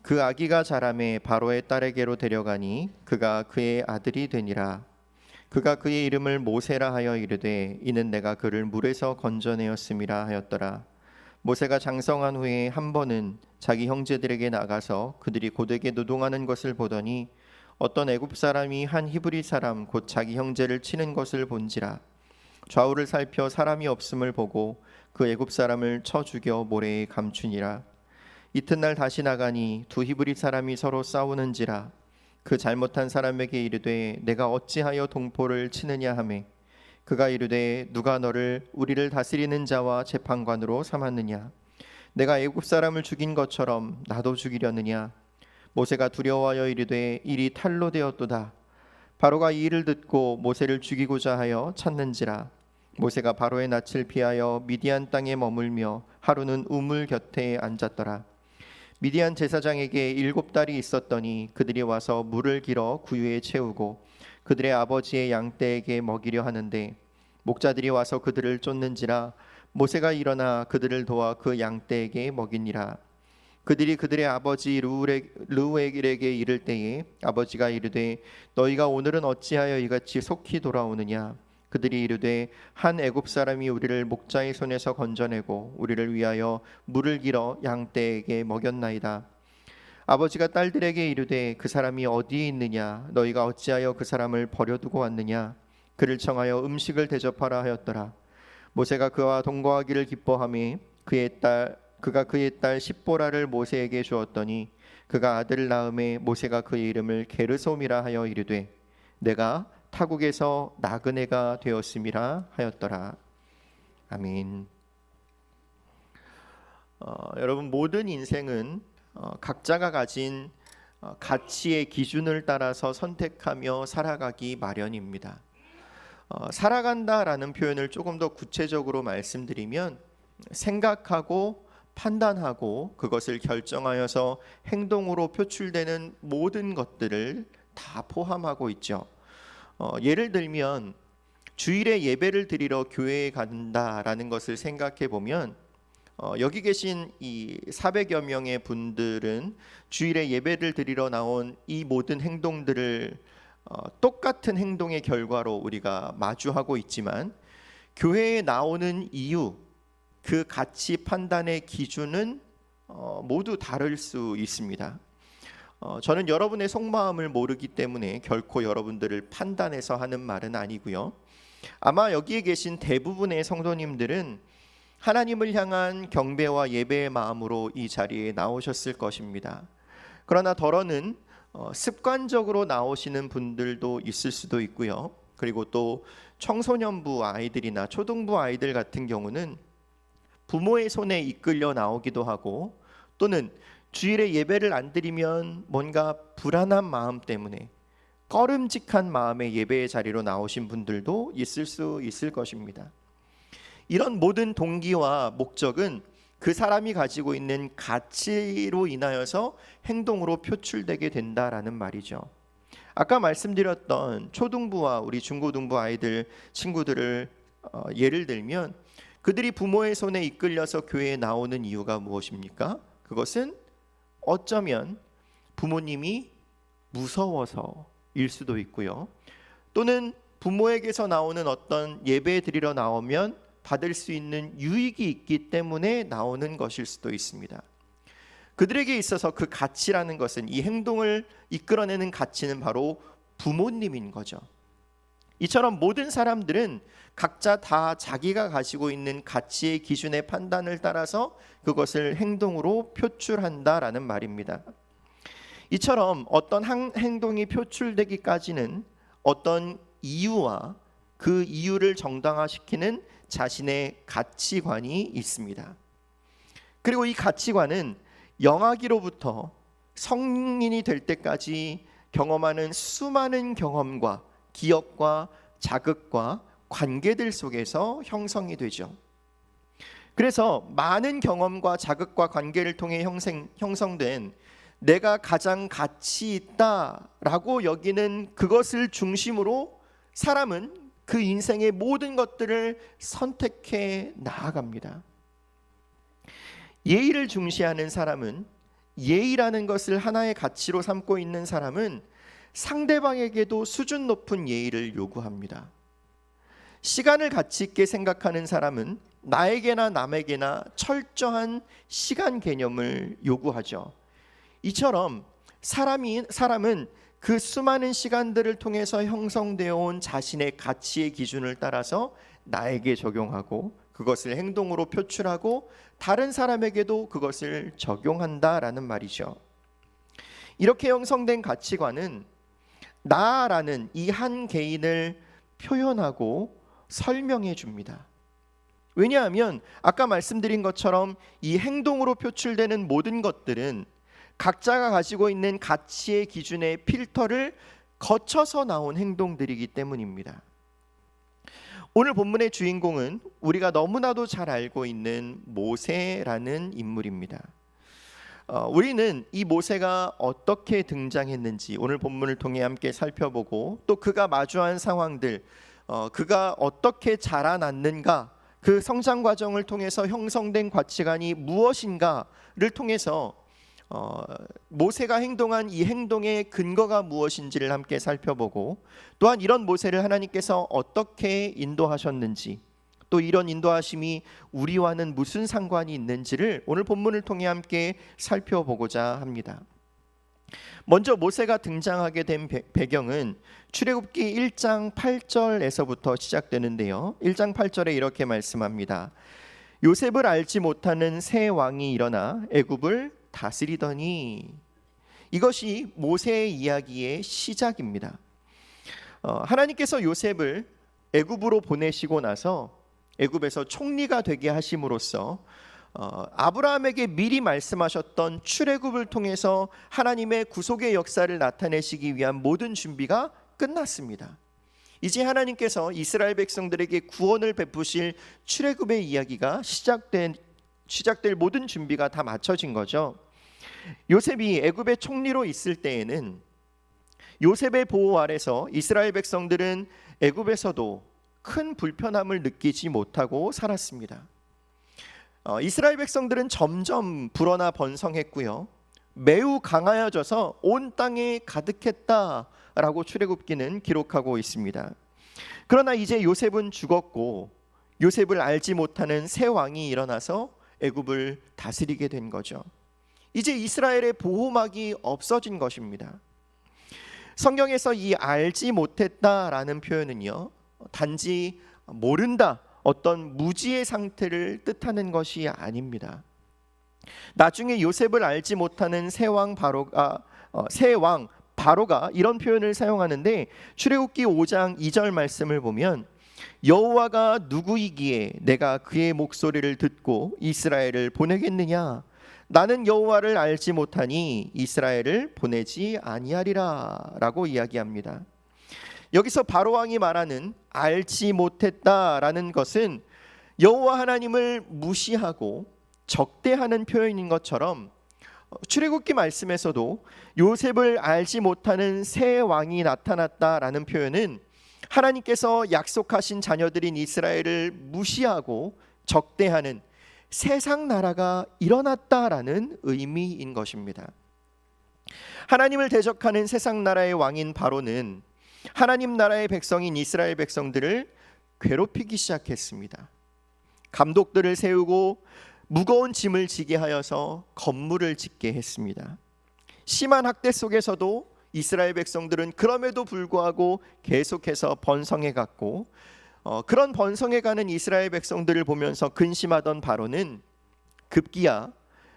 그 아기가 자라매 바로의 딸에게로 데려가니 그가 그의 아들이 되니라. 그가 그의 이름을 모세라 하여 이르되 이는 내가 그를 물에서 건져내었음이라 하였더라. 모세가 장성한 후에 한 번은 자기 형제들에게 나가서 그들이 고되게 노동하는 것을 보더니 어떤 애굽 사람이 한 히브리 사람 곧 자기 형제를 치는 것을 본지라. 좌우를 살펴 사람이 없음을 보고 그 애굽 사람을 쳐 죽여 모래에 감추니라. 이튿날 다시 나가니 두 히브리 사람이 서로 싸우는지라. 그 잘못한 사람에게 이르되 내가 어찌하여 동포를 치느냐 하매 그가 이르되 누가 너를 우리를 다스리는 자와 재판관으로 삼았느냐. 내가 애굽 사람을 죽인 것처럼 나도 죽이려느냐. 모세가 두려워하여 이르되 일이 탈로 되었도다. 바로가 이 일을 듣고 모세를 죽이고자 하여 찾는지라. 모세가 바로의 낯을 피하여 미디안 땅에 머물며 하루는 우물 곁에 앉았더라. 미디안 제사장에게 7딸이 있었더니 그들이 와서 물을 길어 구유에 채우고 그들의 아버지의 양떼에게 먹이려 하는데 목자들이 와서 그들을 쫓는지라. 모세가 일어나 그들을 도와 그 양떼에게 먹이니라. 그들이 그들의 아버지 르우엘에게 이를 때에 아버지가 이르되 너희가 오늘은 어찌하여 이같이 속히 돌아오느냐. 그들이 이르되 한 애굽 사람이 우리를 목자의 손에서 건져내고 우리를 위하여 물을 길어 양떼에게 먹였나이다. 아버지가 딸들에게 이르되 그 사람이 어디에 있느냐. 너희가 어찌하여 그 사람을 버려두고 왔느냐. 그를 청하여 음식을 대접하라 하였더라. 모세가 그와 동거하기를 기뻐하며 그가 그의 딸 십보라를 모세에게 주었더니 그가 아들을 낳음에 모세가 그의 이름을 게르솜이라 하여 이르되 내가 타국에서 나그네가 되었음이라 하였더라. 아멘. 여러분, 모든 인생은 각자가 가진 가치의 기준을 따라서 선택하며 살아가기 마련입니다. 살아간다라는 표현을 조금 더 구체적으로 말씀드리면 생각하고 판단하고 그것을 결정하여서 행동으로 표출되는 모든 것들을 다 포함하고 있죠. 예를 들면 주일에 예배를 드리러 교회에 간다라는 것을 생각해 보면 여기 계신 이 400여 명의 분들은 주일에 예배를 드리러 나온 이 모든 행동들을 똑같은 행동의 결과로 우리가 마주하고 있지만 교회에 나오는 이유, 그 가치 판단의 기준은 모두 다를 수 있습니다. 저는 여러분의 속마음을 모르기 때문에 결코 여러분들을 판단해서 하는 말은 아니고요. 아마 여기에 계신 대부분의 성도님들은 하나님을 향한 경배와 예배의 마음으로 이 자리에 나오셨을 것입니다. 그러나 덜어는 습관적으로 나오시는 분들도 있을 수도 있고요. 그리고 또 청소년부 아이들이나 초등부 아이들 같은 경우는 부모의 손에 이끌려 나오기도 하고 또는 주일에 예배를 안 드리면 뭔가 불안한 마음 때문에 꺼름직한 마음의 예배의 자리로 나오신 분들도 있을 수 있을 것입니다. 이런 모든 동기와 목적은 그 사람이 가지고 있는 가치로 인하여서 행동으로 표출되게 된다라는 말이죠. 아까 말씀드렸던 초등부와 우리 중고등부 아이들 친구들을 예를 들면 그들이 부모의 손에 이끌려서 교회에 나오는 이유가 무엇입니까? 그것은 어쩌면 부모님이 무서워서일 수도 있고요. 또는 부모에게서 나오는 어떤 예배 드리러 나오면 받을 수 있는 유익이 있기 때문에 나오는 것일 수도 있습니다. 그들에게 있어서 그 가치라는 것은, 이 행동을 이끌어내는 가치는 바로 부모님인 거죠. 이처럼 모든 사람들은 각자 다 자기가 가지고 있는 가치의 기준의 판단을 따라서 그것을 행동으로 표출한다라는 말입니다. 이처럼 어떤 행동이 표출되기까지는 어떤 이유와 그 이유를 정당화시키는 자신의 가치관이 있습니다. 그리고 이 가치관은 영아기로부터 성인이 될 때까지 경험하는 수많은 경험과 기억과 자극과 관계들 속에서 형성이 되죠. 그래서 많은 경험과 자극과 관계를 통해 형성된 내가 가장 가치 있다라고 여기는 그것을 중심으로 사람은 그 인생의 모든 것들을 선택해 나아갑니다. 예의를 중시하는 사람은 예의라는 것을 하나의 가치로 삼고 있는 사람은 상대방에게도 수준 높은 예의를 요구합니다. 시간을 가치 있게 생각하는 사람은 나에게나 남에게나 철저한 시간 개념을 요구하죠. 이처럼 사람은 그 수많은 시간들을 통해서 형성되어 온 자신의 가치의 기준을 따라서 나에게 적용하고 그것을 행동으로 표출하고 다른 사람에게도 그것을 적용한다라는 말이죠. 이렇게 형성된 가치관은 나라는 이 한 개인을 표현하고 설명해 줍니다. 왜냐하면 아까 말씀드린 것처럼 이 행동으로 표출되는 모든 것들은 각자가 가지고 있는 가치의 기준의 필터를 거쳐서 나온 행동들이기 때문입니다. 오늘 본문의 주인공은 우리가 너무나도 잘 알고 있는 모세라는 인물입니다. 우리는 이 모세가 어떻게 등장했는지 오늘 본문을 통해 함께 살펴보고 또 그가 마주한 상황들, 그가 어떻게 자라났는가, 그 성장 과정을 통해서 형성된 가치관이 무엇인가를 통해서 모세가 행동한 이 행동의 근거가 무엇인지를 함께 살펴보고 또한 이런 모세를 하나님께서 어떻게 인도하셨는지 또 이런 인도하심이 우리와는 무슨 상관이 있는지를 오늘 본문을 통해 함께 살펴보고자 합니다. 먼저 모세가 등장하게 된 배경은 출애굽기 1장 8절에서부터 시작되는데요. 1장 8절에 이렇게 말씀합니다. 요셉을 알지 못하는 새 왕이 일어나 애굽을 다스리더니. 이것이 모세의 이야기의 시작입니다. 하나님께서 요셉을 애굽으로 보내시고 나서 애굽에서 총리가 되게 하심으로써 아브라함에게 미리 말씀하셨던 출애굽을 통해서 하나님의 구속의 역사를 나타내시기 위한 모든 준비가 끝났습니다. 이제 하나님께서 이스라엘 백성들에게 구원을 베푸실 출애굽의 이야기가 시작될 모든 준비가 다 마쳐진 거죠. 요셉이 애굽의 총리로 있을 때에는 요셉의 보호 아래서 이스라엘 백성들은 애굽에서도 큰 불편함을 느끼지 못하고 살았습니다. 이스라엘 백성들은 점점 불어나 번성했고요. 매우 강하여져서 온 땅에 가득했다라고 출애굽기는 기록하고 있습니다. 그러나 이제 요셉은 죽었고 요셉을 알지 못하는 새 왕이 일어나서 애굽을 다스리게 된 거죠. 이제 이스라엘의 보호막이 없어진 것입니다. 성경에서 이 알지 못했다라는 표현은요, 단지 모른다, 어떤 무지의 상태를 뜻하는 것이 아닙니다. 나중에 요셉을 알지 못하는 새 왕 바로가 이런 표현을 사용하는데 출애굽기 5장 2절 말씀을 보면 여호와가 누구이기에 내가 그의 목소리를 듣고 이스라엘을 보내겠느냐? 나는 여호와를 알지 못하니 이스라엘을 보내지 아니하리라 라고 이야기합니다. 여기서 바로 왕이 말하는 알지 못했다라는 것은 여호와 하나님을 무시하고 적대하는 표현인 것처럼 출애굽기 말씀에서도 요셉을 알지 못하는 새 왕이 나타났다라는 표현은 하나님께서 약속하신 자녀들인 이스라엘을 무시하고 적대하는 세상 나라가 일어났다라는 의미인 것입니다. 하나님을 대적하는 세상 나라의 왕인 바로는 하나님 나라의 백성인 이스라엘 백성들을 괴롭히기 시작했습니다. 감독들을 세우고 무거운 짐을 지게 하여서 건물을 짓게 했습니다. 심한 학대 속에서도 이스라엘 백성들은 그럼에도 불구하고 계속해서 번성해 갔고 그런 번성해 가는 이스라엘 백성들을 보면서 근심하던 바로는 급기야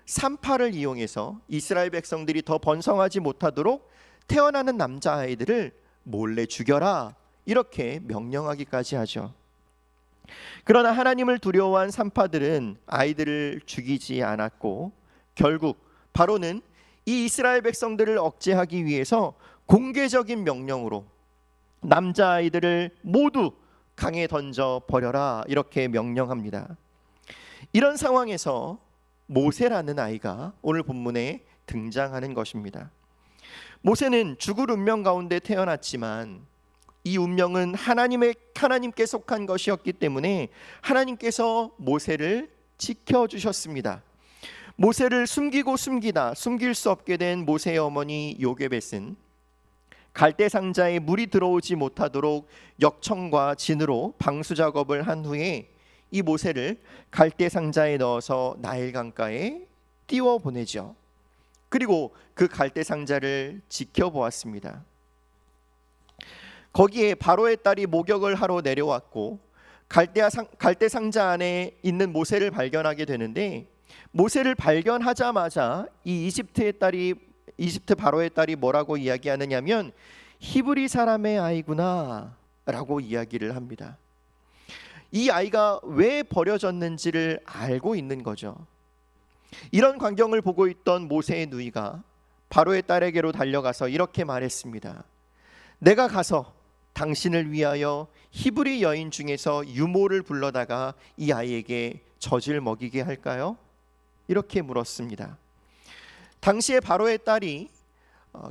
산파를 이용해서 이스라엘 백성들이 더 번성하지 못하도록 태어나는 남자아이들을 몰래 죽여라 이렇게 명령하기까지 하죠. 그러나 하나님을 두려워한 산파들은 아이들을 죽이지 않았고 결국 바로는 이 이스라엘 백성들을 억제하기 위해서 공개적인 명령으로 남자아이들을 모두 강에 던져 버려라 이렇게 명령합니다. 이런 상황에서 모세라는 아이가 오늘 본문에 등장하는 것입니다. 모세는 죽을 운명 가운데 태어났지만 이 운명은 하나님께 속한 것이었기 때문에 하나님께서 모세를 지켜주셨습니다. 모세를 숨기고 숨기다 숨길 수 없게 된 모세의 어머니 요게벳은 갈대 상자에 물이 들어오지 못하도록 역청과 진으로 방수 작업을 한 후에 이 모세를 갈대 상자에 넣어서 나일 강가에 띄워 보내죠. 그리고 그 갈대 상자를 지켜보았습니다. 거기에 바로의 딸이 목욕을 하러 내려왔고 갈대 상자 안에 있는 모세를 발견하게 되는데, 모세를 발견하자마자 이 이집트 바로의 딸이 뭐라고 이야기하느냐면 히브리 사람의 아이구나 라고 이야기를 합니다. 이 아이가 왜 버려졌는지를 알고 있는 거죠. 이런 광경을 보고 있던 모세의 누이가 바로의 딸에게로 달려가서 이렇게 말했습니다. 내가 가서 당신을 위하여 히브리 여인 중에서 유모를 불러다가 이 아이에게 젖을 먹이게 할까요? 이렇게 물었습니다. 당시에 바로의 딸이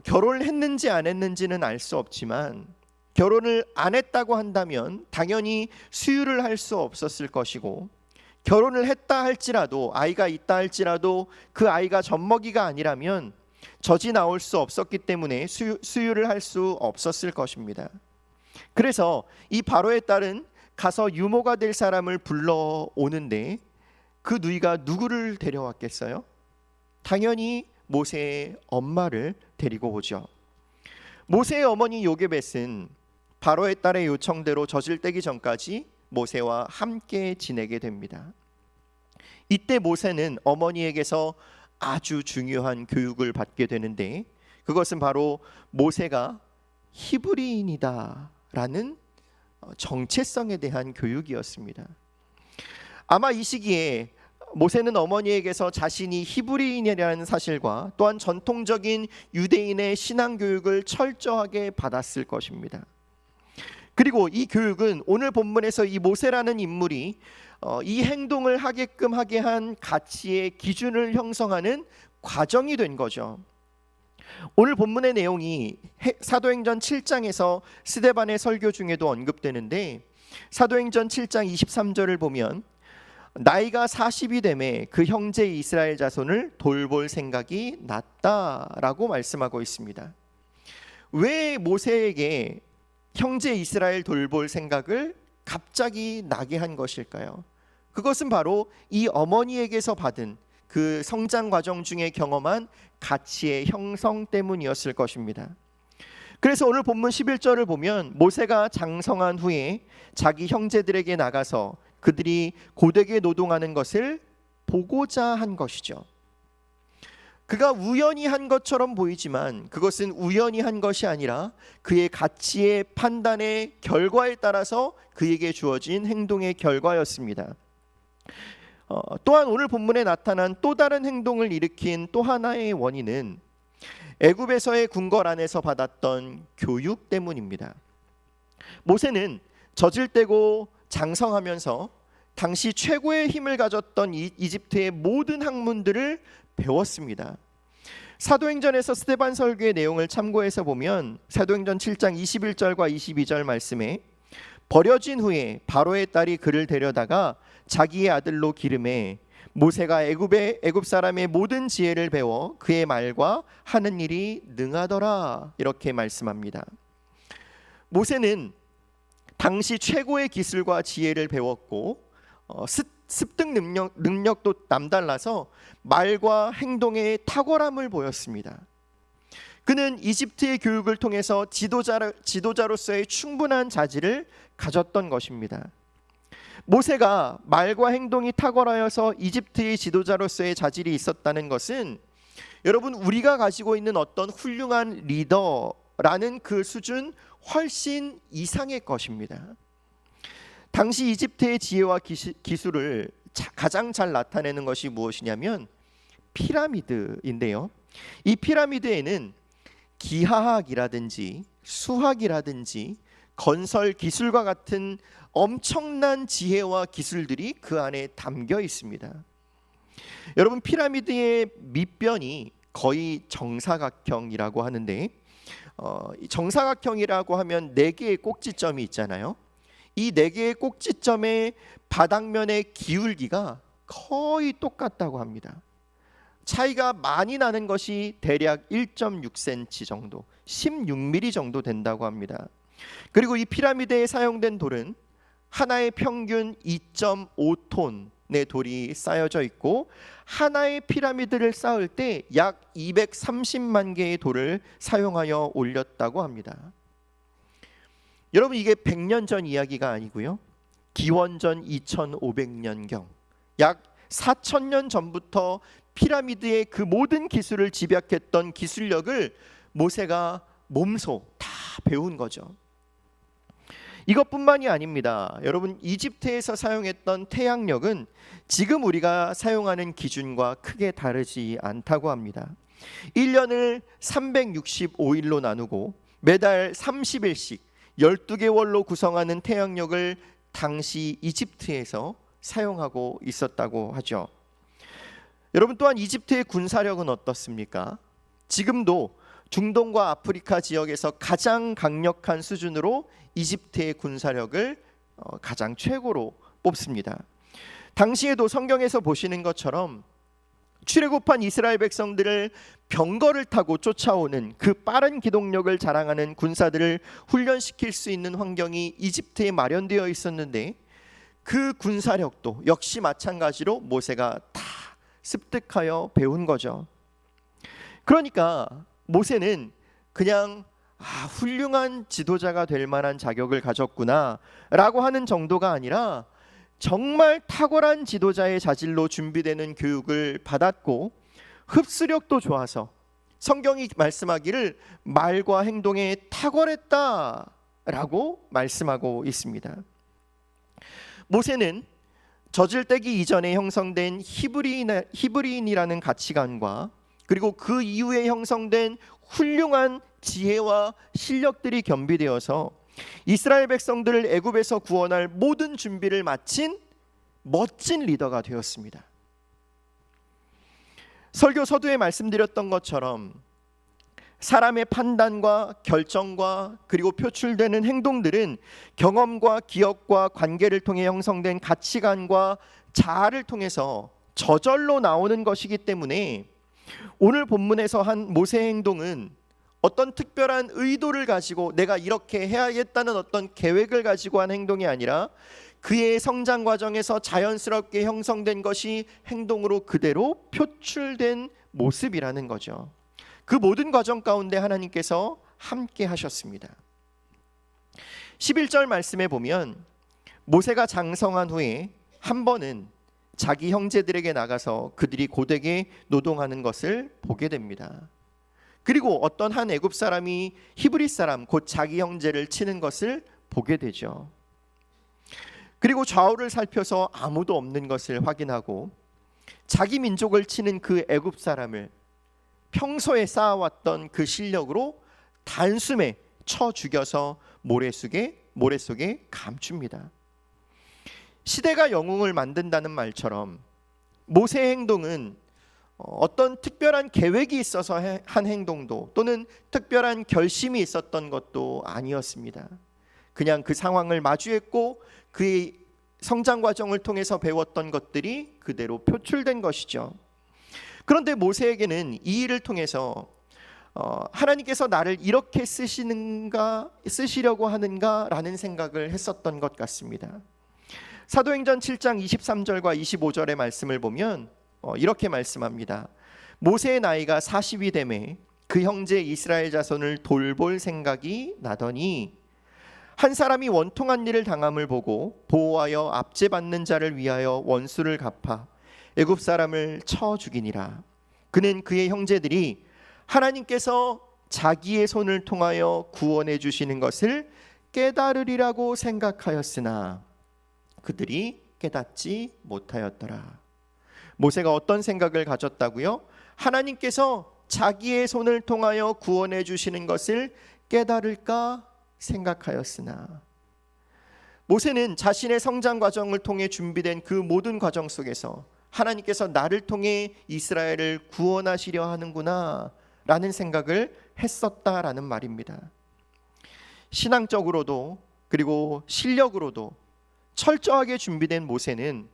결혼을 했는지 안 했는지는 알 수 없지만 결혼을 안 했다고 한다면 당연히 수유를 할 수 없었을 것이고, 결혼을 했다 할지라도, 아이가 있다 할지라도 그 아이가 젖먹이가 아니라면 젖이 나올 수 없었기 때문에 수유를 할 수 없었을 것입니다. 그래서 이 바로의 딸은 가서 유모가 될 사람을 불러오는데 그 누이가 누구를 데려왔겠어요? 당연히 모세의 엄마를 데리고 오죠. 모세의 어머니 요게벳은 바로의 딸의 요청대로 젖을 떼기 전까지 모세와 함께 지내게 됩니다. 이때 모세는 어머니에게서 아주 중요한 교육을 받게 되는데, 그것은 바로 모세가 히브리인이다 라는 정체성에 대한 교육이었습니다. 아마 이 시기에 모세는 어머니에게서 자신이 히브리인이라는 사실과 또한 전통적인 유대인의 신앙 교육을 철저하게 받았을 것입니다. 그리고 이 교육은 오늘 본문에서 이 모세라는 인물이 이 행동을 하게끔 하게 한 가치의 기준을 형성하는 과정이 된 거죠. 오늘 본문의 내용이 사도행전 7장에서 스데반의 설교 중에도 언급되는데, 사도행전 7장 23절을 보면 나이가 40이 되매 그 형제 이스라엘 자손을 돌볼 생각이 났다라고 말씀하고 있습니다. 왜 모세에게 형제 이스라엘 돌볼 생각을 갑자기 나게 한 것일까요? 그것은 바로 이 어머니에게서 받은 그 성장 과정 중에 경험한 가치의 형성 때문이었을 것입니다. 그래서 오늘 본문 11절을 보면 모세가 장성한 후에 자기 형제들에게 나가서 그들이 고되게 노동하는 것을 보고자 한 것이죠. 그가 우연히 한 것처럼 보이지만 그것은 우연히 한 것이 아니라 그의 가치의 판단의 결과에 따라서 그에게 주어진 행동의 결과였습니다. 또한 오늘 본문에 나타난 또 다른 행동을 일으킨 또 하나의 원인은 애굽에서의 궁궐 안에서 받았던 교육 때문입니다. 모세는 젖을 떼고 장성하면서 당시 최고의 힘을 가졌던 이집트의 모든 학문들을 배웠습니다. 사도행전에서 스데반 설교의 내용을 참고해서 보면 사도행전 7장 21절과 22절 말씀에 버려진 후에 바로의 딸이 그를 데려다가 자기의 아들로 기름해 모세가 애굽 사람의 모든 지혜를 배워 그의 말과 하는 일이 능하더라 이렇게 말씀합니다. 모세는 당시 최고의 기술과 지혜를 배웠고 습득 능력도 남달라서 말과 행동에 탁월함을 보였습니다. 그는 이집트의 교육을 통해서 지도자로서의 충분한 자질을 가졌던 것입니다. 모세가 말과 행동이 탁월하여서 이집트의 지도자로서의 자질이 있었다는 것은 여러분, 우리가 가지고 있는 어떤 훌륭한 리더라는 그 수준 훨씬 이상의 것입니다. 당시 이집트의 지혜와 기술을 가장 잘 나타내는 것이 무엇이냐면 피라미드인데요. 이 피라미드에는 기하학이라든지 수학이라든지 건설 기술과 같은 엄청난 지혜와 기술들이 그 안에 담겨 있습니다. 여러분, 피라미드의 밑변이 거의 정사각형이라고 하는데 정사각형이라고 하면 4개의 꼭지점이 있잖아요. 이 4개의 꼭지점의 바닥면의 기울기가 거의 똑같다고 합니다. 차이가 많이 나는 것이 대략 1.6cm 정도, 16mm 정도 된다고 합니다. 그리고 이 피라미드에 사용된 돌은 하나의 평균 2.5톤의 돌이 쌓여져 있고, 하나의 피라미드를 쌓을 때 약 230만 개의 돌을 사용하여 올렸다고 합니다. 여러분, 이게 100년 전 이야기가 아니고요, 기원전 2500년경, 약 4000년 전부터 피라미드의 그 모든 기술을 집약했던 기술력을 모세가 몸소 다 배운 거죠. 이것뿐만이 아닙니다. 여러분, 이집트에서 사용했던 태양력은 지금 우리가 사용하는 기준과 크게 다르지 않다고 합니다. 1년을 365일로 나누고 매달 30일씩 12개월로 구성하는 태양력을 당시 이집트에서 사용하고 있었다고 하죠. 여러분, 또한 이집트의 군사력은 어떻습니까? 지금도 중동과 아프리카 지역에서 가장 강력한 수준으로 이집트의 군사력을 가장 최고로 뽑습니다. 당시에도 성경에서 보시는 것처럼 출애굽한 이스라엘 백성들을 병거를 타고 쫓아오는 그 빠른 기동력을 자랑하는 군사들을 훈련시킬 수 있는 환경이 이집트에 마련되어 있었는데, 그 군사력도 역시 마찬가지로 모세가 다 습득하여 배운 거죠. 그러니까 모세는 그냥 훌륭한 지도자가 될 만한 자격을 가졌구나 라고 하는 정도가 아니라, 정말 탁월한 지도자의 자질로 준비되는 교육을 받았고, 흡수력도 좋아서 성경이 말씀하기를 말과 행동에 탁월했다 라고 말씀하고 있습니다. 모세는 젖을떼기 이전에 형성된 히브리인이라는 가치관과, 그리고 그 이후에 형성된 훌륭한 지혜와 실력들이 겸비되어서 이스라엘 백성들을 애굽에서 구원할 모든 준비를 마친 멋진 리더가 되었습니다. 설교 서두에 말씀드렸던 것처럼 사람의 판단과 결정과 그리고 표출되는 행동들은 경험과 기억과 관계를 통해 형성된 가치관과 자아를 통해서 저절로 나오는 것이기 때문에, 오늘 본문에서 한 모세의 행동은 어떤 특별한 의도를 가지고 내가 이렇게 해야겠다는 어떤 계획을 가지고 한 행동이 아니라, 그의 성장 과정에서 자연스럽게 형성된 것이 행동으로 그대로 표출된 모습이라는 거죠. 그 모든 과정 가운데 하나님께서 함께 하셨습니다. 11절 말씀에 보면 모세가 장성한 후에 한 번은 자기 형제들에게 나가서 그들이 고되게 노동하는 것을 보게 됩니다. 그리고 어떤 한 애굽 사람이 히브리 사람 곧 자기 형제를 치는 것을 보게 되죠. 그리고 좌우를 살펴서 아무도 없는 것을 확인하고 자기 민족을 치는 그 애굽 사람을 평소에 쌓아왔던 그 실력으로 단숨에 쳐 죽여서 모래 속에 감춥니다. 시대가 영웅을 만든다는 말처럼 모세의 행동은 어떤 특별한 계획이 있어서 한 행동도 또는 특별한 결심이 있었던 것도 아니었습니다. 그냥 그 상황을 마주했고 그의 성장 과정을 통해서 배웠던 것들이 그대로 표출된 것이죠. 그런데 모세에게는 이 일을 통해서 하나님께서 나를 이렇게 쓰시려고 하는가라는 생각을 했었던 것 같습니다. 사도행전 7장 23절과 25절의 말씀을 보면 이렇게 말씀합니다. 모세의 나이가 40이 되매 그 형제 이스라엘 자손을 돌볼 생각이 나더니 한 사람이 원통한 일을 당함을 보고 보호하여 압제받는 자를 위하여 원수를 갚아 애굽 사람을 쳐 죽이니라. 그는 그의 형제들이 하나님께서 자기의 손을 통하여 구원해 주시는 것을 깨달으리라고 생각하였으나 그들이 깨닫지 못하였더라. 모세가 어떤 생각을 가졌다고요? 하나님께서 자기의 손을 통하여 구원해 주시는 것을 깨달을까 생각하였으나, 모세는 자신의 성장 과정을 통해 준비된 그 모든 과정 속에서 하나님께서 나를 통해 이스라엘을 구원하시려 하는구나 라는 생각을 했었다라는 말입니다. 신앙적으로도 그리고 실력으로도 철저하게 준비된 모세는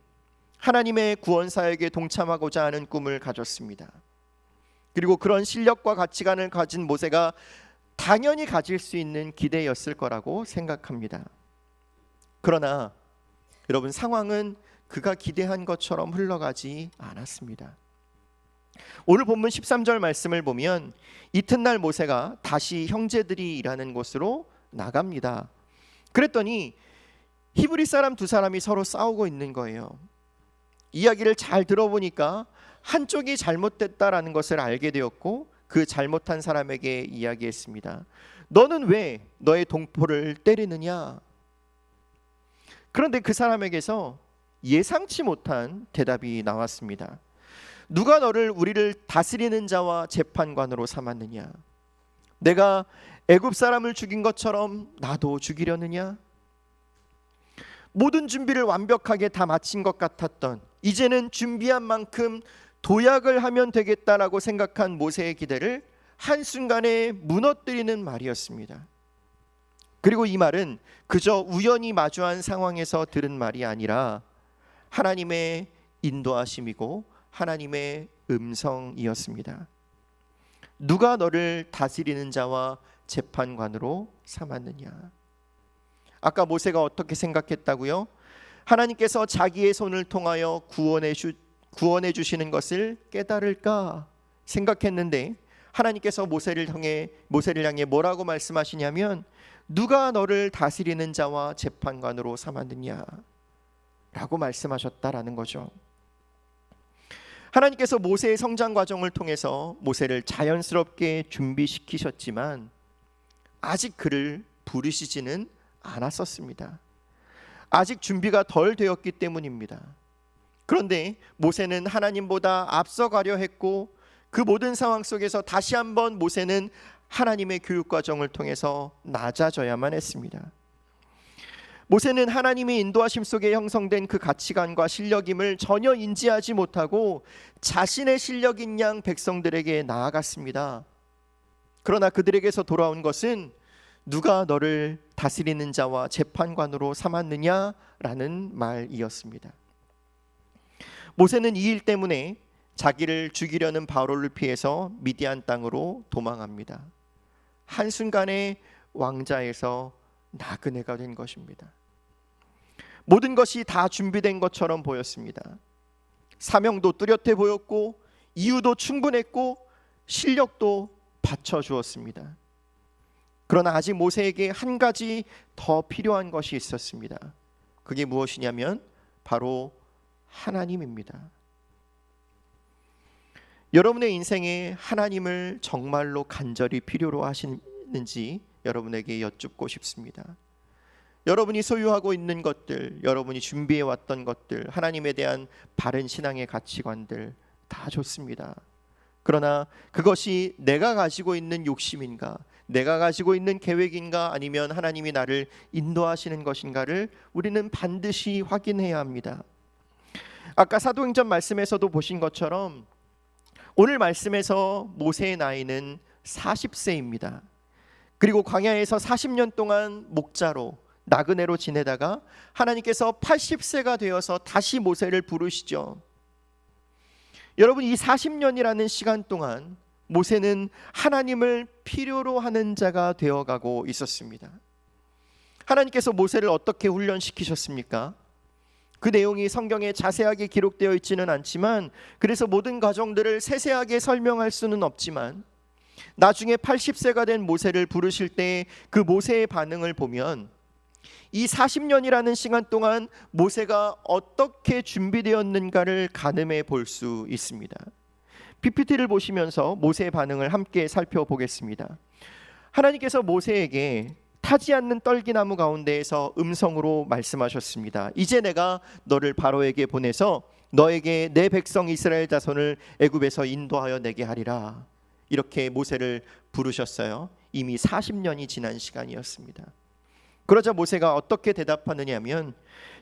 하나님의 구원 사역에 동참하고자 하는 꿈을 가졌습니다. 그리고 그런 실력과 가치관을 가진 모세가 당연히 가질 수 있는 기대였을 거라고 생각합니다. 그러나 여러분, 상황은 그가 기대한 것처럼 흘러가지 않았습니다. 오늘 본문 13절 말씀을 보면 이튿날 모세가 다시 형제들이 일하는 곳으로 나갑니다. 그랬더니 히브리 사람 두 사람이 서로 싸우고 있는 거예요. 이야기를 잘 들어보니까 한쪽이 잘못됐다라는 것을 알게 되었고, 그 잘못한 사람에게 이야기했습니다. 너는 왜 너의 동포를 때리느냐? 그런데 그 사람에게서 예상치 못한 대답이 나왔습니다. 누가 너를 우리를 다스리는 자와 재판관으로 삼았느냐? 내가 애굽 사람을 죽인 것처럼 나도 죽이려느냐? 모든 준비를 완벽하게 다 마친 것 같았던, 이제는 준비한 만큼 도약을 하면 되겠다라고 생각한 모세의 기대를 한순간에 무너뜨리는 말이었습니다. 그리고 이 말은 그저 우연히 마주한 상황에서 들은 말이 아니라 하나님의 인도하심이고 하나님의 음성이었습니다. 누가 너를 다스리는 자와 재판관으로 삼았느냐? 아까 모세가 어떻게 생각했다고요? 하나님께서 자기의 손을 통하여 구원해 주시는 것을 깨달을까 생각했는데, 하나님께서 모세를 향해 뭐라고 말씀하시냐면, 누가 너를 다스리는 자와 재판관으로 삼았느냐 라고 말씀하셨다라는 거죠. 하나님께서 모세의 성장 과정을 통해서 모세를 자연스럽게 준비시키셨지만 아직 그를 부르시지는 않았었습니다. 아직 준비가 덜 되었기 때문입니다. 그런데 모세는 하나님보다 앞서가려 했고, 그 모든 상황 속에서 다시 한번 모세는 하나님의 교육 과정을 통해서 낮아져야만 했습니다. 모세는 하나님의 인도하심 속에 형성된 그 가치관과 실력임을 전혀 인지하지 못하고 자신의 실력인 양 백성들에게 나아갔습니다. 그러나 그들에게서 돌아온 것은 누가 너를 다스리는 자와 재판관으로 삼았느냐라는 말이었습니다. 모세는 이 일 때문에 자기를 죽이려는 바로를 피해서 미디안 땅으로 도망합니다. 한순간에 왕자에서 나그네가 된 것입니다. 모든 것이 다 준비된 것처럼 보였습니다. 사명도 뚜렷해 보였고, 이유도 충분했고, 실력도 받쳐주었습니다. 그러나 아직 모세에게 한 가지 더 필요한 것이 있었습니다. 그게 무엇이냐면 바로 하나님입니다. 여러분의 인생에 하나님을 정말로 간절히 필요로 하시는지 여러분에게 여쭙고 싶습니다. 여러분이 소유하고 있는 것들, 여러분이 준비해 왔던 것들, 하나님에 대한 바른 신앙의 가치관들 다 좋습니다. 그러나 그것이 내가 가지고 있는 욕심인가, 내가 가지고 있는 계획인가, 아니면 하나님이 나를 인도하시는 것인가를 우리는 반드시 확인해야 합니다. 아까 사도행전 말씀에서도 보신 것처럼 오늘 말씀에서 모세의 나이는 40세입니다. 그리고 광야에서 40년 동안 목자로 나그네로 지내다가 하나님께서 80세가 되어서 다시 모세를 부르시죠. 여러분, 이 40년이라는 시간 동안 모세는 하나님을 필요로 하는 자가 되어가고 있었습니다. 하나님께서 모세를 어떻게 훈련시키셨습니까? 그 내용이 성경에 자세하게 기록되어 있지는 않지만, 그래서 모든 과정들을 세세하게 설명할 수는 없지만, 나중에 80세가 된 모세를 부르실 때 그 모세의 반응을 보면 이 40년이라는 시간 동안 모세가 어떻게 준비되었는가를 가늠해 볼 수 있습니다. PPT를 보시면서 모세의 반응을 함께 살펴보겠습니다. 하나님께서 모세에게 타지 않는 떨기나무 가운데에서 음성으로 말씀하셨습니다. 이제 내가 너를 바로에게 보내서 너에게 내 백성 이스라엘 자손을 애굽에서 인도하여 내게 하리라. 이렇게 모세를 부르셨어요. 이미 40년이 지난 시간이었습니다. 그러자 모세가 어떻게 대답하느냐 하면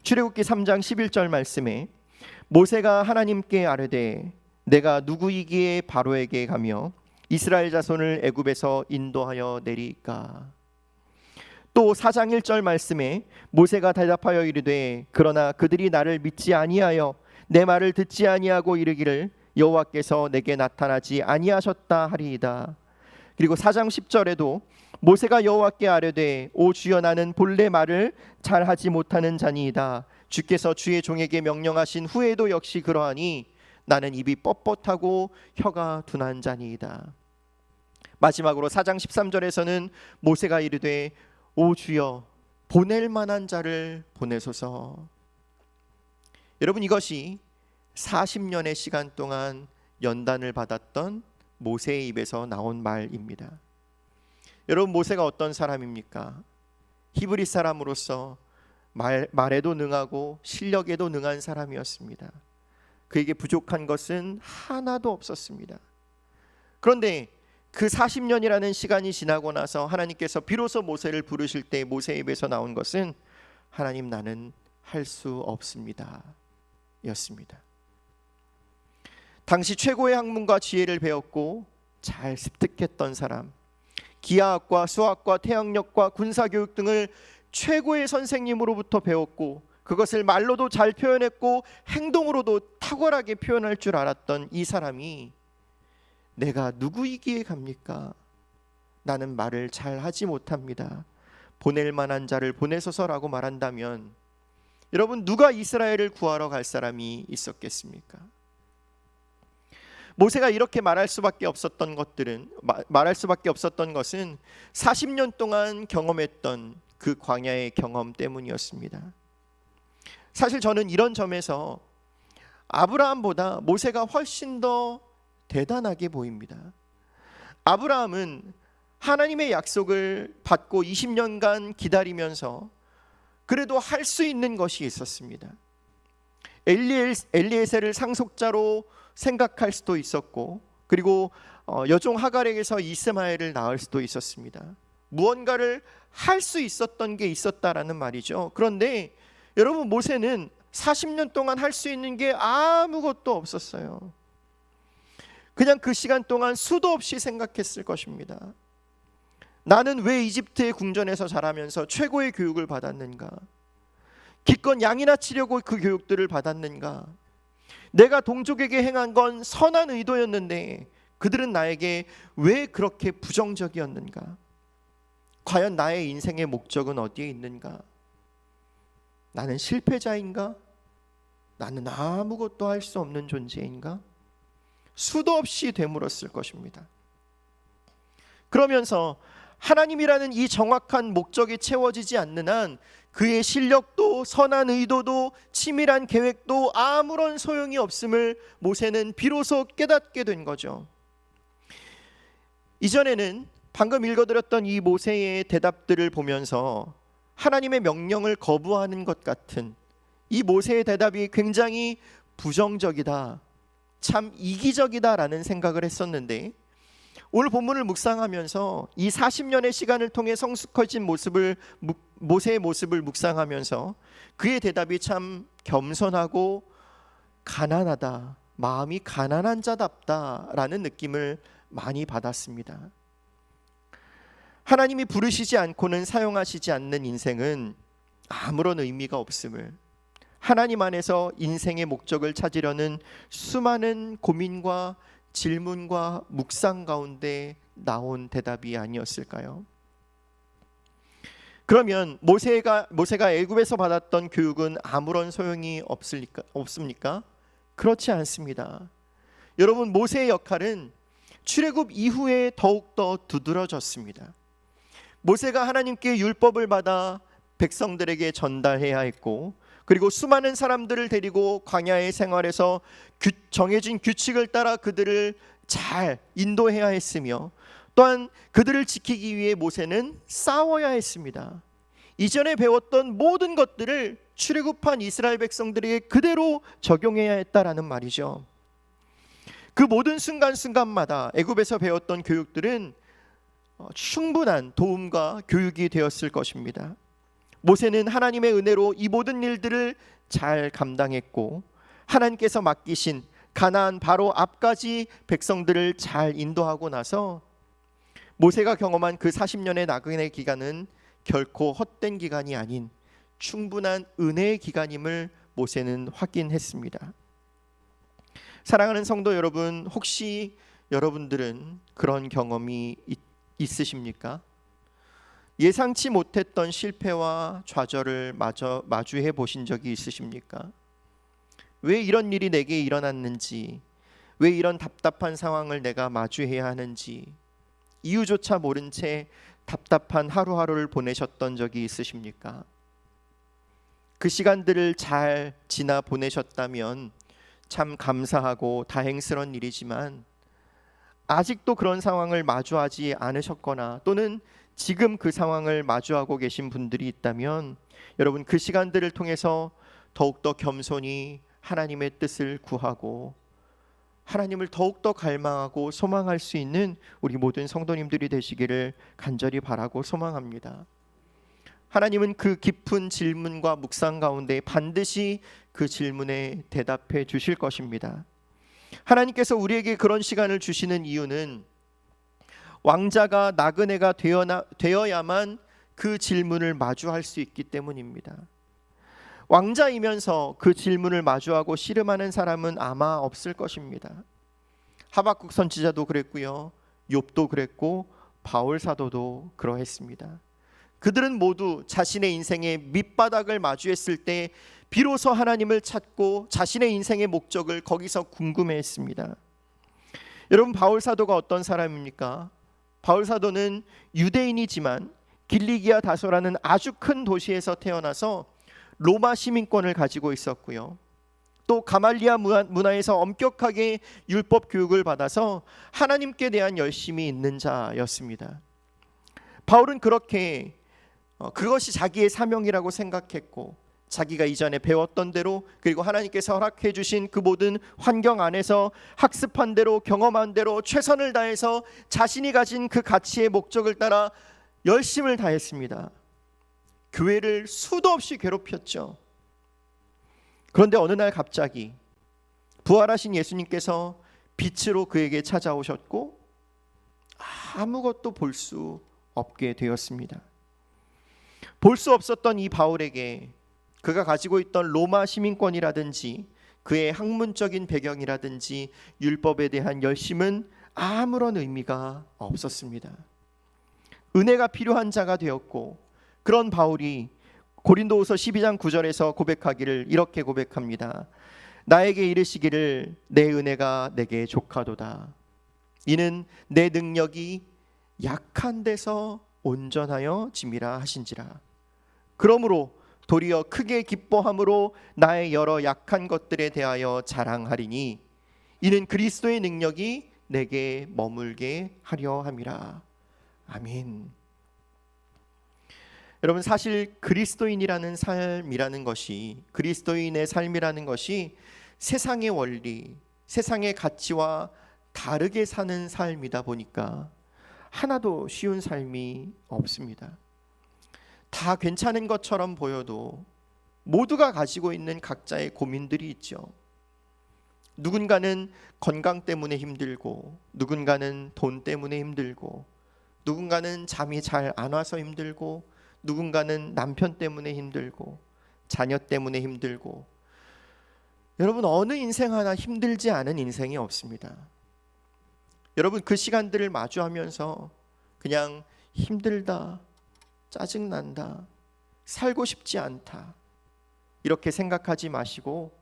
출애굽기 3장 11절 말씀에 모세가 하나님께 아뢰되 내가 누구이기에 바로에게 가며 이스라엘 자손을 애굽에서 인도하여 내리까. 또 4장 1절 말씀에 모세가 대답하여 이르되 그러나 그들이 나를 믿지 아니하여 내 말을 듣지 아니하고 이르기를 여호와께서 내게 나타나지 아니하셨다 하리이다. 그리고 4장 10절에도 모세가 여호와께 아뢰되 오 주여 나는 본래 말을 잘하지 못하는 자니이다. 주께서 주의 종에게 명령하신 후에도 역시 그러하니 나는 입이 뻣뻣하고 혀가 둔한 자니이다. 마지막으로 4장 13절에서는 모세가 이르되 오 주여 보낼 만한 자를 보내소서. 여러분, 이것이 40년의 시간 동안 연단을 받았던 모세의 입에서 나온 말입니다. 여러분, 모세가 어떤 사람입니까? 히브리 사람으로서 말에도 능하고 실력에도 능한 사람이었습니다. 그에게 부족한 것은 하나도 없었습니다. 그런데 그 40년이라는 시간이 지나고 나서 하나님께서 비로소 모세를 부르실 때 모세의 입에서 나온 것은 하나님 나는 할 수 없습니다 였습니다. 당시 최고의 학문과 지혜를 배웠고 잘 습득했던 사람, 기하학과 수학과 태양력과 군사교육 등을 최고의 선생님으로부터 배웠고 그것을 말로도 잘 표현했고 행동으로도 탁월하게 표현할 줄 알았던 이 사람이 내가 누구이기에 갑니까? 나는 말을 잘 하지 못합니다. 보낼 만한 자를 보내소서라고 말한다면 여러분, 누가 이스라엘을 구하러 갈 사람이 있었겠습니까? 모세가 이렇게 말할 수밖에 없었던 것은 40년 동안 경험했던 그 광야의 경험 때문이었습니다. 사실 저는 이런 점에서 아브라함보다 모세가 훨씬 더 대단하게 보입니다. 아브라함은 하나님의 약속을 받고 20년간 기다리면서 그래도 할 수 있는 것이 있었습니다. 엘리에셀을 상속자로 생각할 수도 있었고, 그리고 여종 하갈에게서 이스마엘을 낳을 수도 있었습니다. 무언가를 할 수 있었던 게 있었다라는 말이죠. 그런데 여러분, 모세는 40년 동안 할 수 있는 게 아무것도 없었어요. 그냥 그 시간 동안 수도 없이 생각했을 것입니다. 나는 왜 이집트의 궁전에서 자라면서 최고의 교육을 받았는가? 기껏 양이나 치려고 그 교육들을 받았는가? 내가 동족에게 행한 건 선한 의도였는데 그들은 나에게 왜 그렇게 부정적이었는가? 과연 나의 인생의 목적은 어디에 있는가? 나는 실패자인가? 나는 아무것도 할 수 없는 존재인가? 수도 없이 되물었을 것입니다. 그러면서 하나님이라는 이 정확한 목적이 채워지지 않는 한 그의 실력도 선한 의도도 치밀한 계획도 아무런 소용이 없음을 모세는 비로소 깨닫게 된 거죠. 이전에는 방금 읽어드렸던 이 모세의 대답들을 보면서 하나님의 명령을 거부하는 것 같은 이 모세의 대답이 굉장히 부정적이다, 참 이기적이다라는 생각을 했었는데, 오늘 본문을 묵상하면서 이 40년의 시간을 통해 성숙해진 모세의 모습을 묵상하면서 그의 대답이 참 겸손하고 가난하다, 마음이 가난한 자답다라는 느낌을 많이 받았습니다. 하나님이 부르시지 않고는 사용하시지 않는 인생은 아무런 의미가 없음을, 하나님 안에서 인생의 목적을 찾으려는 수많은 고민과 질문과 묵상 가운데 나온 대답이 아니었을까요? 그러면 모세가 애굽에서 받았던 교육은 아무런 소용이 없습니까? 그렇지 않습니다. 여러분, 모세의 역할은 출애굽 이후에 더욱더 두드러졌습니다. 모세가 하나님께 율법을 받아 백성들에게 전달해야 했고, 그리고 수많은 사람들을 데리고 광야의 생활에서 정해진 규칙을 따라 그들을 잘 인도해야 했으며, 또한 그들을 지키기 위해 모세는 싸워야 했습니다. 이전에 배웠던 모든 것들을 출애굽한 이스라엘 백성들에게 그대로 적용해야 했다라는 말이죠. 그 모든 순간순간마다 애굽에서 배웠던 교육들은 충분한 도움과 교육이 되었을 것입니다. 모세는 하나님의 은혜로 이 모든 일들을 잘 감당했고, 하나님께서 맡기신 가나안 바로 앞까지 백성들을 잘 인도하고 나서 모세가 경험한 그 40년의 나그네 기간은 결코 헛된 기간이 아닌 충분한 은혜의 기간임을 모세는 확인했습니다. 사랑하는 성도 여러분, 혹시 여러분들은 그런 경험이 있으십니까? 예상치 못했던 실패와 좌절을 마주해 보신 적이 있으십니까? 왜 이런 일이 내게 일어났는지, 왜 이런 답답한 상황을 내가 마주해야 하는지 이유조차 모른 채 답답한 하루하루를 보내셨던 적이 있으십니까? 그 시간들을 잘 지나 보내셨다면 참 감사하고 다행스러운 일이지만, 아직도 그런 상황을 마주하지 않으셨거나 또는 지금 그 상황을 마주하고 계신 분들이 있다면, 여러분 그 시간들을 통해서 더욱더 겸손히 하나님의 뜻을 구하고 하나님을 더욱더 갈망하고 소망할 수 있는 우리 모든 성도님들이 되시기를 간절히 바라고 소망합니다. 하나님은 그 깊은 질문과 묵상 가운데 반드시 그 질문에 대답해 주실 것입니다. 하나님께서 우리에게 그런 시간을 주시는 이유는 왕자가 나그네가 되어야만 그 질문을 마주할 수 있기 때문입니다. 왕자이면서 그 질문을 마주하고 씨름하는 사람은 아마 없을 것입니다. 하박국 선지자도 그랬고요, 욥도 그랬고 바울 사도도 그러했습니다. 그들은 모두 자신의 인생의 밑바닥을 마주했을 때 비로소 하나님을 찾고 자신의 인생의 목적을 거기서 궁금해했습니다. 여러분, 바울 사도가 어떤 사람입니까? 바울 사도는 유대인이지만 길리기아 다소라는 아주 큰 도시에서 태어나서 로마 시민권을 가지고 있었고요, 또 가말리아 문화에서 엄격하게 율법 교육을 받아서 하나님께 대한 열심이 있는 자였습니다. 바울은 그렇게 그것이 자기의 사명이라고 생각했고, 자기가 이전에 배웠던 대로, 그리고 하나님께서 허락해 주신 그 모든 환경 안에서 학습한 대로, 경험한 대로 최선을 다해서 자신이 가진 그 가치의 목적을 따라 열심을 다했습니다. 교회를 수도 없이 괴롭혔죠. 그런데 어느 날 갑자기 부활하신 예수님께서 빛으로 그에게 찾아오셨고 아무것도 볼 수 없게 되었습니다. 볼 수 없었던 이 바울에게 그가 가지고 있던 로마 시민권이라든지 그의 학문적인 배경이라든지 율법에 대한 열심은 아무런 의미가 없었습니다. 은혜가 필요한 자가 되었고, 그런 바울이 고린도후서 12장 9절에서 고백하기를 이렇게 고백합니다. 나에게 이르시기를 내 은혜가 내게 족하도다. 이는 내 능력이 약한 데서 온전하여 짐이라 하신지라. 그러므로 도리어 크게 기뻐함으로 나의 여러 약한 것들에 대하여 자랑하리니 이는 그리스도의 능력이 내게 머물게 하려 함이라. 아멘. 여러분, 사실 그리스도인이라는 삶이라는 것이, 그리스도인의 삶이라는 것이 세상의 원리, 세상의 가치와 다르게 사는 삶이다 보니까 하나도 쉬운 삶이 없습니다. 다 괜찮은 것처럼 보여도 모두가 가지고 있는 각자의 고민들이 있죠. 누군가는 건강 때문에 힘들고, 누군가는 돈 때문에 힘들고, 누군가는 잠이 잘 안 와서 힘들고, 누군가는 남편 때문에 힘들고, 자녀 때문에 힘들고. 여러분, 어느 인생 하나 힘들지 않은 인생이 없습니다. 여러분, 그 시간들을 마주하면서 그냥 힘들다, 짜증난다, 살고 싶지 않다 이렇게 생각하지 마시고,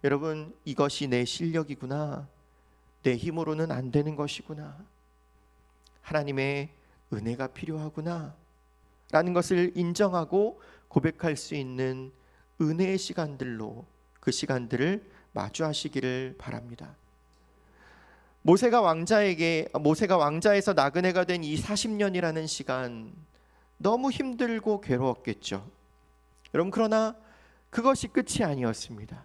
여러분, 이것이 내 실력이구나, 내 힘으로는 안 되는 것이구나, 하나님의 은혜가 필요하구나 라는 것을 인정하고 고백할 수 있는 은혜의 시간들로 그 시간들을 마주하시기를 바랍니다. 모세가 왕자에서 나그네가 된 이 40년이라는 시간, 너무 힘들고 괴로웠겠죠. 여러분, 그러나 그것이 끝이 아니었습니다.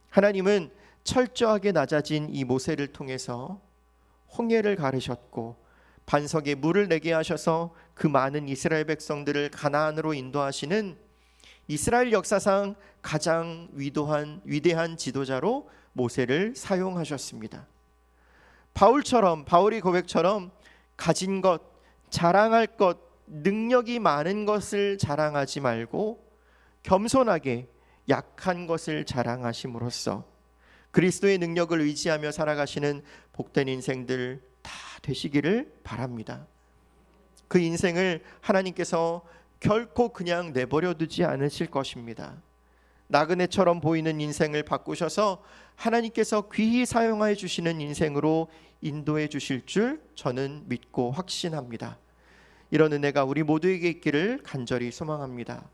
하나님은 철저하게 낮아진 이 모세를 통해서 홍해를 가르셨고 반석에 물을 내게 하셔서 그 많은 이스라엘 백성들을 가나안으로 인도하시는 이스라엘 역사상 가장 위대한 지도자로 모세를 사용하셨습니다. 바울의 고백처럼 가진 것, 자랑할 것, 능력이 많은 것을 자랑하지 말고 겸손하게 약한 것을 자랑하심으로써 그리스도의 능력을 의지하며 살아가시는 복된 인생들 다 되시기를 바랍니다. 그 인생을 하나님께서 결코 그냥 내버려 두지 않으실 것입니다. 나그네처럼 보이는 인생을 바꾸셔서 하나님께서 귀히 사용하여 주시는 인생으로 인도해 주실 줄 저는 믿고 확신합니다. 이런 은혜가 우리 모두에게 있기를 간절히 소망합니다.